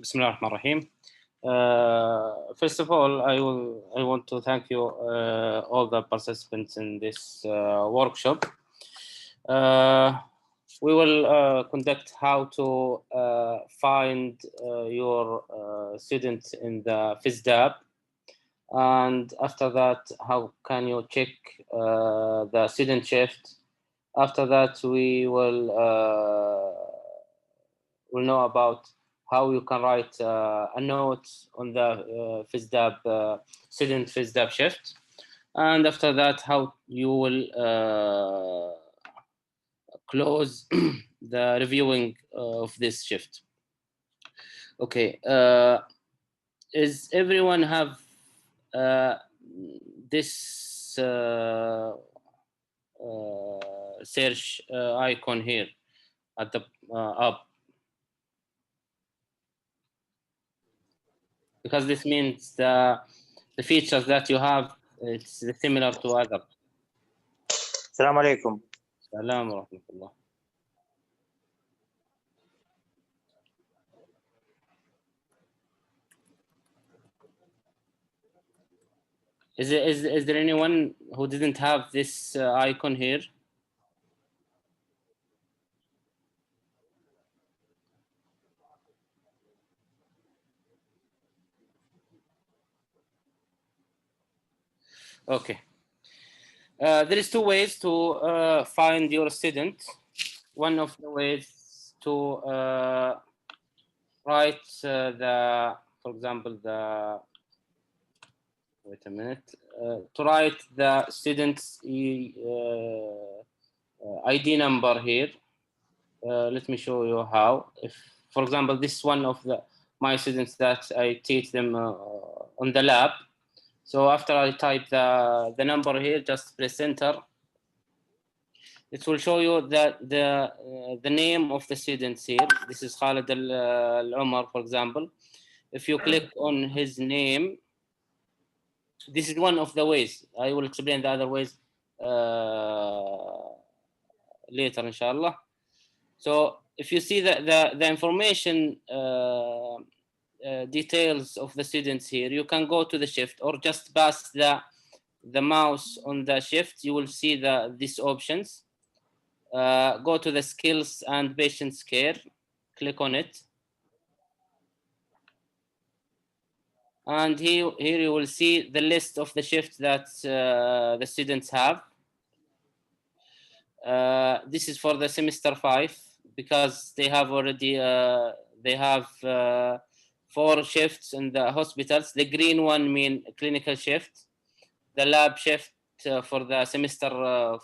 Bismillah ar-Rahman ar-Rahim. First of all, I want to thank you all the participants in this workshop. We will conduct how to find your student in the Fisdap, and after that, how can you check the student shift. After that, we will know about how you can write a note on the Fisdap student Fisdap shift, and after that, how you will close the reviewing of this shift. Okay, is everyone have this search icon here at the up? Because this means the features that you have, it's similar to other. Assalamu alaikum. Salam wa rahmatullah. Is there anyone who didn't have this icon here? Okay. There is two ways to find your student. One of the ways to write for example, wait a minute, to write the student's ID number here. Let me show you how. If, for example, this is one of my students that I teach them on the lab. So after I type the number here, just press enter. It will show you that the name of the students here. This is Khalid Al-Umar, for example. If you click on his name, this is one of the ways. I will explain the other ways later, inshallah. So if you see the information details of the students here, you can go to the shift or just pass the mouse on the shift. You will see these options. Go to the skills and patients care, click on it. And here you will see the list of the shifts that the students have. This is for the semester 5 because they have already, they have 4 shifts in the hospitals. The green one mean clinical shift. The lab shift for the semester,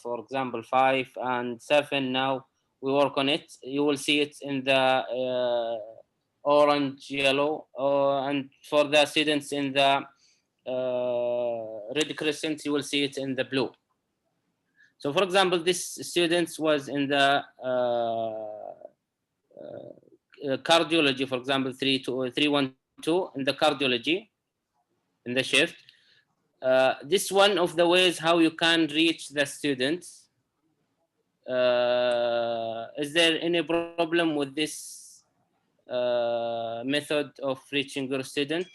for example, 5 and 7, now we work on it. You will see it in the orange, yellow, and for the students in the red crescent, you will see it in the blue. So, for example, this student was in the cardiology, for example, 312 in the cardiology, in the shift. This one of the ways how you can reach the students. Is there any problem with this method of reaching your student?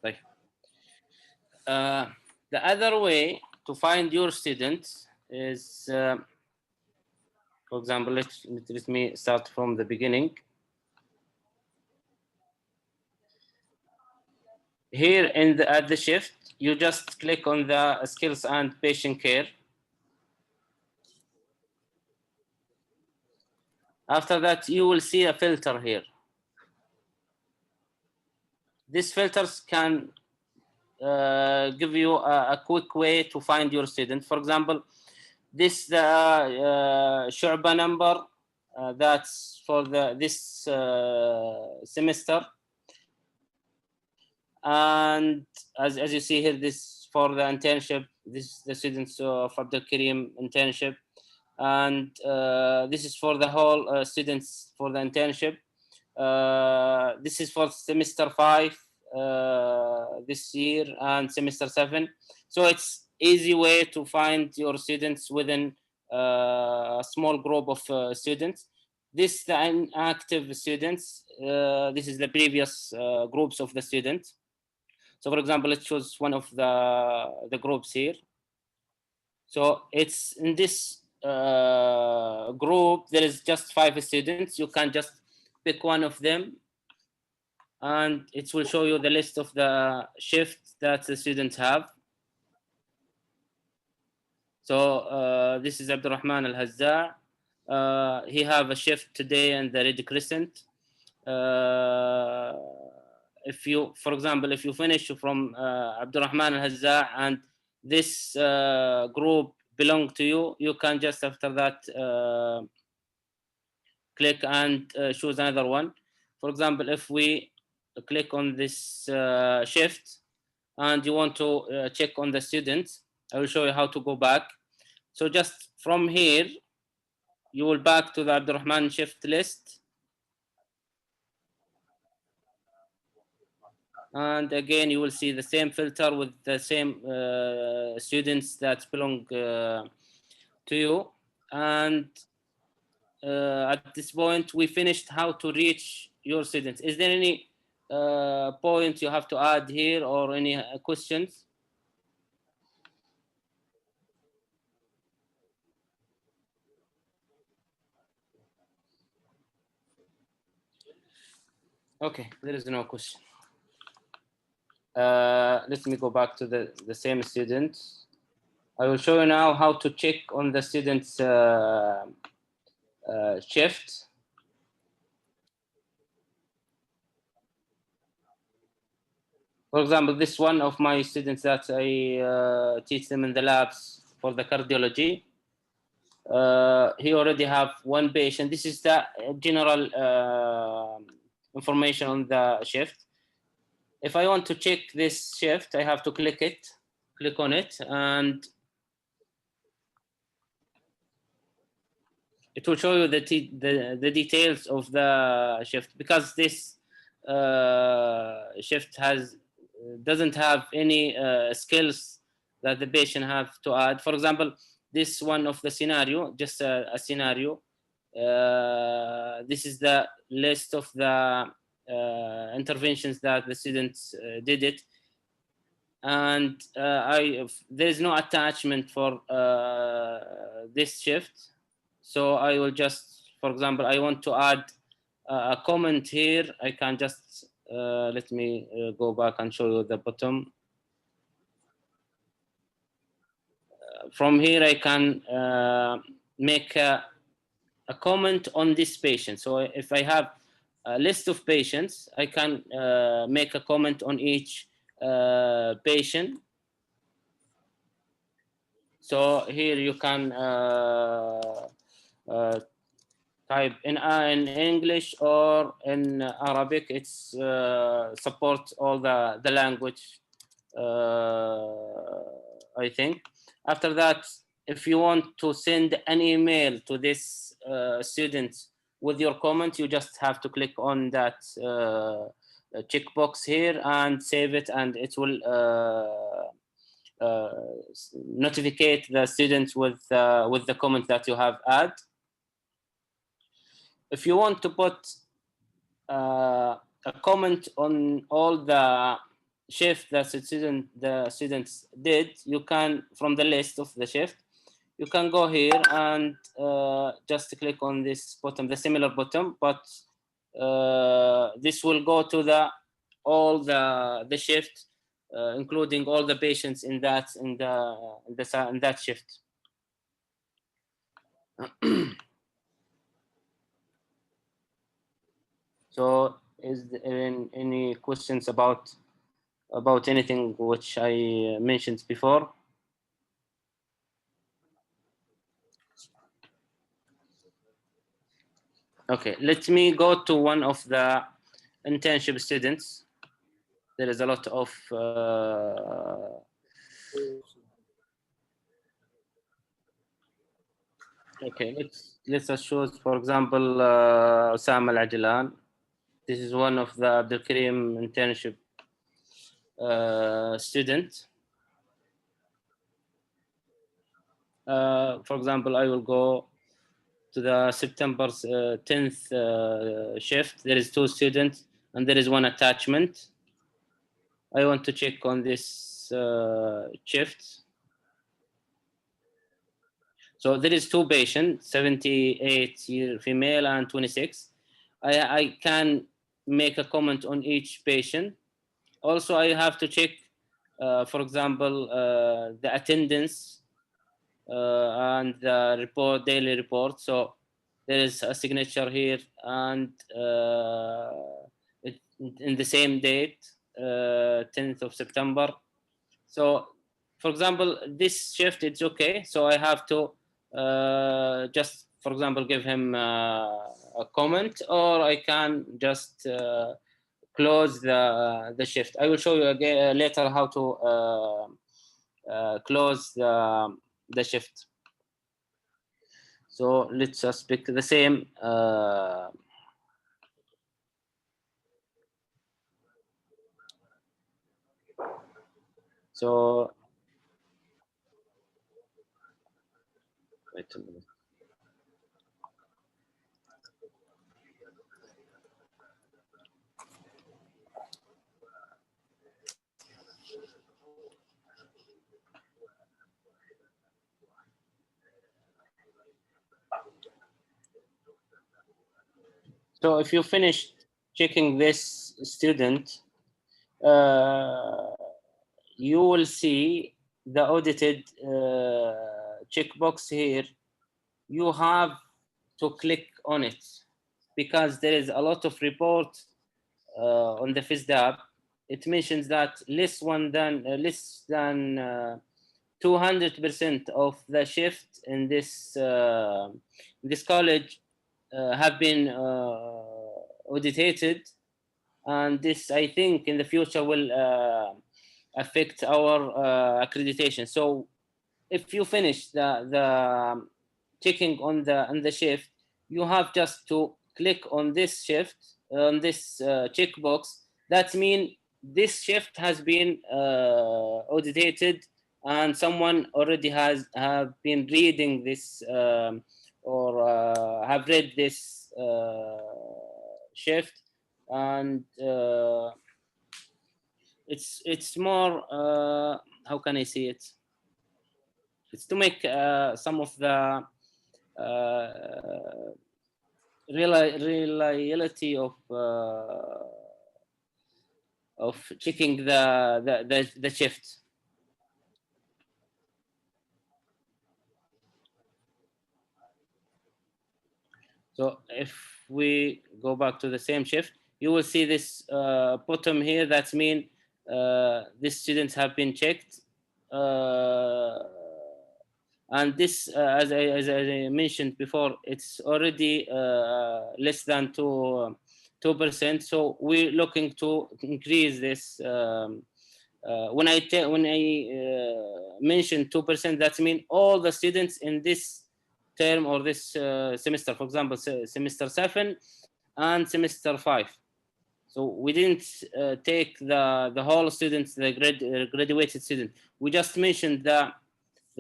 Right. The other way to find your students is, for example, let me start from the beginning. Here at the shift, you just click on the skills and patient care. After that, you will see a filter here. These filters can give you a quick way to find your student. For example, this Shu'ba number, that's for this semester. And as you see here, this for the internship, this is the students of Abdul Karim internship. And this is for the whole students for the internship. This is for semester 5, this year and semester 7. So it's easy way to find your students within a small group of students. This the inactive students. This is the previous groups of the students. So for example, let's choose one of the groups here. So it's in this group, there is just 5 students. You can just pick one of them and it will show you the list of the shifts that the students have. So this is Abdurrahman Al-Hazza. He have a shift today in the Red Crescent. If you, for example, if you finish from Abdurrahman Al-Hazza and this group belong to you, you can just after that click and choose another one. For example, if we click on this shift and you want to check on the students, I will show you how to go back. So just from here, you will back to the Abdurrahman shift list. And again, you will see the same filter with the same students that belong to you. And at this point, we finished how to reach your students. Is there any point you have to add here or any questions? Okay, there is no question. Let me go back to the same students. I will show you now how to check on the students' shift. For example, this one of my students that I teach them in the labs for the cardiology. He already have one patient. This is the general information on the shift. If I want to check this shift, I have to click on it, and it will show you the details of the shift, because this shift doesn't have any skills that the patient have to add. For example, this one of the scenario, just a scenario. This is the list of the interventions that the students did it, and there is no attachment for this shift. So I will just, for example, I want to add a comment here. I can just let me go back and show you the bottom. From here, I can make a comment on this patient. So if I have a list of patients, I can make a comment on each patient. So here you can type in English or in Arabic. It's support all the language, I think. After that, if you want to send an email to this student with your comment, you just have to click on that checkbox here and save it, and it will notify the students with the comment that you have added. If you want to put a comment on all the shift that the students did, you can, from the list of the shift, you can go here and just click on this bottom, the similar bottom, but this will go to all the shift, including all the patients in that shift. So is there any questions about anything which I mentioned before? Okay, let me go to one of the internship students. There is a lot of okay, let's just choose, for example, Osama Al-Ajlan. This is one of the Abdul Karim internship student. For example, I will go to the September 10th shift. There is 2 students and there is 1 attachment. I want to check on this shift. So there is 2 patients, 78-year female and 26. I can make a comment on each patient. Also, I have to check, for example, the attendance and the report, daily report. So there is a signature here and in the same date, 10th of September. So, for example, this shift, it's okay. So I have to just, for example, give him a comment, or I can just close the shift. I will show you again later how to close the shift. So let's just pick the same. So wait a minute. So if you finish checking this student, you will see the audited checkbox here. You have to click on it because there is a lot of report on the Fisdap. It mentions that less than 200% of the shift in this college have been audited, and this, I think, in the future will affect our accreditation. So if you finish the checking on the shift, you have just to click on this shift, on this checkbox. That means this shift has been audited, and someone already have been reading this or have read this shift, and it's more how can I say it? It's to make some of the reliability of checking the shift. So if we go back to the same shift, you will see this bottom here. That means these students have been checked. And this, as I mentioned before, it's already less than 2%. So we're looking to increase this. When I mention 2%, that means all the students in this term or this semester, for example, semester 7 and semester 5. So we didn't take the whole students, the graduated students. We just mentioned the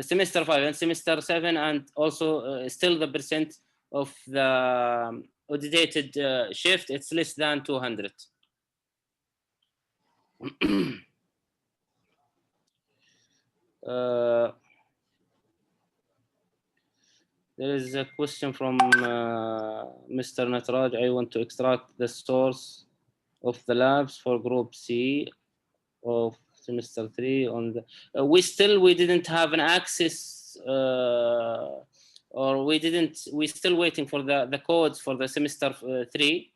semester 5 and semester 7, and also still the percent of the audited shift, it's less than 200. There is a question from Mr. Natraj. I want to extract the source of the labs for group C of semester 3 on the we didn't have an access or we're still waiting for the codes for the semester 3.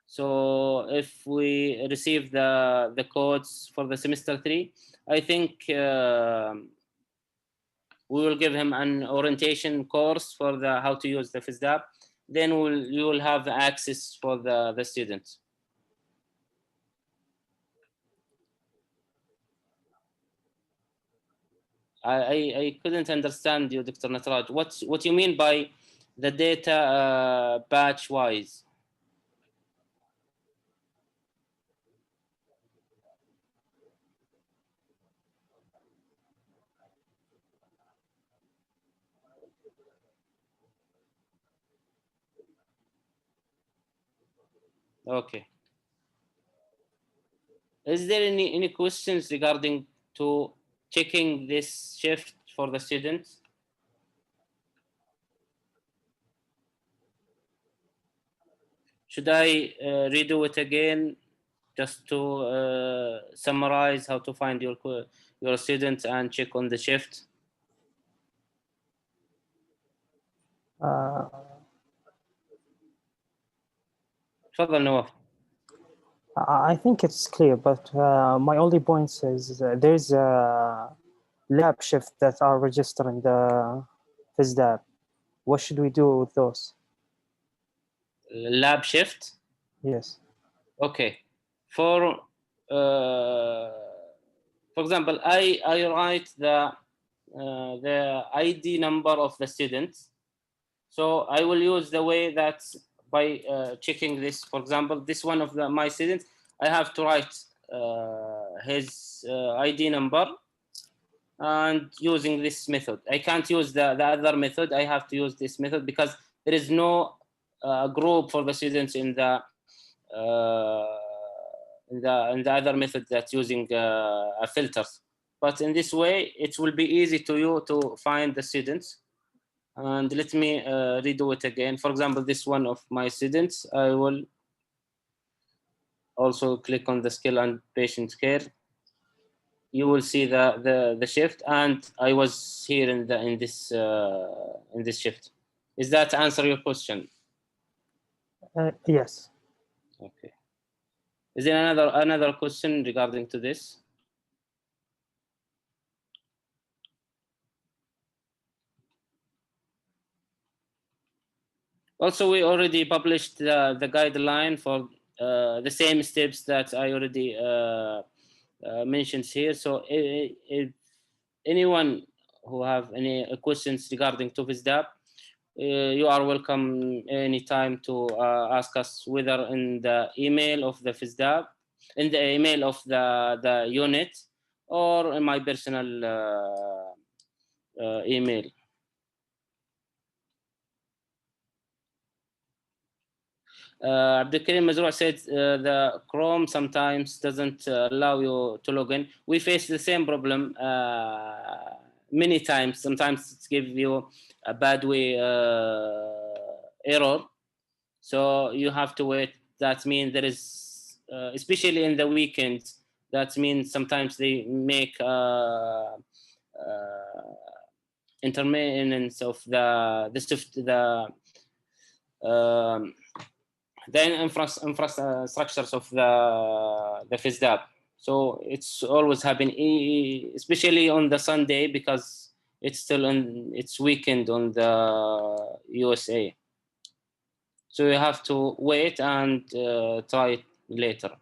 So if we receive the codes for the semester 3, I think we will give him an orientation course for the how to use the Fisdap. Then you will have access for the students. I couldn't understand you, Dr. Natraj. What you mean by the data batch wise? Okay. Is there any questions regarding to checking this shift for the students? Should I redo it again just to summarize how to find your students and check on the shift? تفضل نواف. I think it's clear, but my only point is there's a lab shift that are registered in the Fisdap. What should we do with those? Lab shift? Yes. Okay. For example, I write the ID number of the students. So I will use the way that by checking this, for example, this one of my students, I have to write his ID number and using this method. I can't use the other method. I have to use this method because there is no group for the students in the other method that's using filters. But in this way, it will be easy to you to find the students. And let me redo it again. For example, this one of my students, I will also click on the skill and patient care. You will see the shift, and I was here in this shift. Is that answer your question? Yes. Okay. Is there another question regarding to this? Also, we already published the guideline for the same steps that I already mentioned here. So if anyone who have any questions regarding to Fisdap, you are welcome anytime to ask us, whether in the email of the Fisdap, in the email of the unit, or in my personal email. Abdulkarim Mazrou said the Chrome sometimes doesn't allow you to log in. We face the same problem many times. Sometimes it gives you a bad way error. So you have to wait. That means there is, especially in the weekends, that means sometimes they make intermittence of the infrastructures of the Fisdap. So it's always happening, especially on the Sunday, because it's still it's weekend on the USA. So you have to wait and try it later.